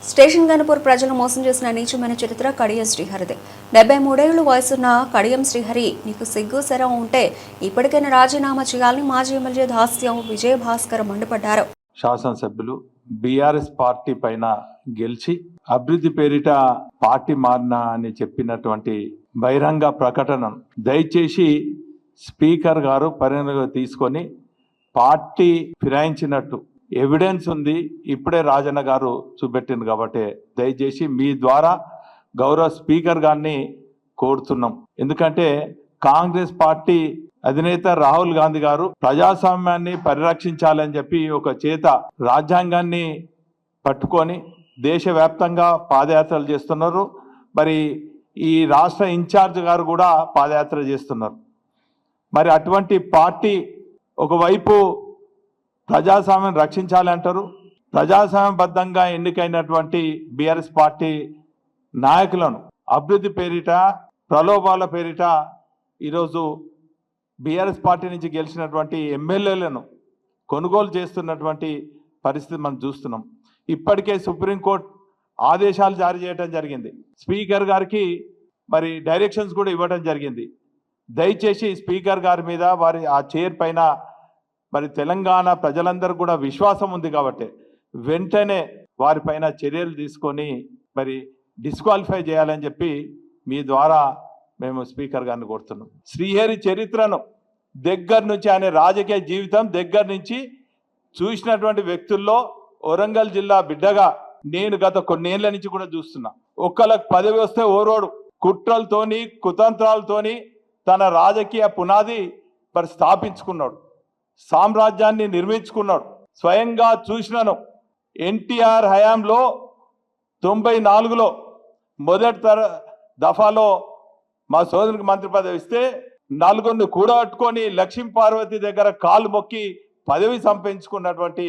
Station Ghanpur ప్రజలు మోసం చేసిన నీచమైన చరిత్ర కడియం శ్రీహరిదే. 73 ఏళ్ల వయసున్న కడియం శ్రీహరి, నీకు సిగ్గు శరం ఉంటే ఇప్పటికైనా రాజీనామా చేయాలని మాజీ ఎమ్మెల్యే దాస్యం విజయభాస్కర్ మండిపడ్డారు. శాసనసభ్యులు బీఆర్ఎస్ పార్టీ పైన గెలిచి అభివృద్ధి పేరిట పార్టీ మారినా అని చెప్పినటువంటి బహిరంగ ప్రకటనను దయచేసి స్పీకర్ గారు పరిగణలోకి తీసుకొని పార్టీ ఫిరాయించినట్టు ఎవిడెన్స్ ఉంది, ఇప్పుడే రాజన్న గారు చూపెట్టింది కాబట్టి దయచేసి మీ ద్వారా గౌరవ స్పీకర్ గారిని కోరుతున్నాం. ఎందుకంటే కాంగ్రెస్ పార్టీ అధినేత రాహుల్ గాంధీ గారు ప్రజాస్వామ్యాన్ని పరిరక్షించాలని చెప్పి ఒక చేత రాజ్యాంగాన్ని పట్టుకొని దేశవ్యాప్తంగా పాదయాత్రలు చేస్తున్నారు. మరి ఈ రాష్ట్ర ఇన్ఛార్జ్ గారు కూడా పాదయాత్ర చేస్తున్నారు. మరి అటువంటి పార్టీ ఒకవైపు ప్రజాస్వామ్యం రక్షించాలి అంటారు, ప్రజాస్వామ్యబద్ధంగా ఎన్నికైనటువంటి బీఆర్ఎస్ పార్టీ నాయకులను అభివృద్ధి పేరిట ప్రలోభాల పేరిట ఈరోజు బీఆర్ఎస్ పార్టీ నుంచి గెలిచినటువంటి ఎమ్మెల్యేలను కొనుగోలు చేస్తున్నటువంటి పరిస్థితి మనం చూస్తున్నాం. ఇప్పటికే సుప్రీంకోర్టు ఆదేశాలు జారీ చేయడం జరిగింది, స్పీకర్ గారికి మరి డైరెక్షన్స్ కూడా ఇవ్వడం జరిగింది. దయచేసి స్పీకర్ గారి మీద వారి ఆ చైర్ పైన మరి తెలంగాణ ప్రజలందరూ కూడా విశ్వాసం ఉంది కాబట్టి వెంటనే వారిపైన చర్యలు తీసుకొని మరి డిస్క్వాలిఫై చేయాలని చెప్పి మీ ద్వారా మేము స్పీకర్ గారిని కోరుతున్నాం. శ్రీహరి చరిత్రను దగ్గర నుంచి, ఆయన రాజకీయ జీవితం దగ్గర నుంచి చూసినటువంటి వ్యక్తుల్లో వరంగల్ జిల్లా బిడ్డగా నేను గత కొన్నేళ్ల నుంచి కూడా చూస్తున్నా. ఒక్కళ్ళకి పదవి వస్తే ఓరోడు కుట్రలతోని కుతంత్రాలతోని తన రాజకీయ పునాది మరి స్థాపించుకున్నాడు, సామ్రాజ్యాన్ని నిర్మించుకున్నాడు. స్వయంగా చూసినాను. ఎన్టీఆర్ హయాంలో 94లో మొదటి దఫాలో మా సోదరునికి మంత్రి పదవి ఇస్తే నలుగురిని కూడగట్టుకొని లక్ష్మీ పార్వతి దగ్గర కాలు మొక్కి పదవి సంపాదించుకున్నటువంటి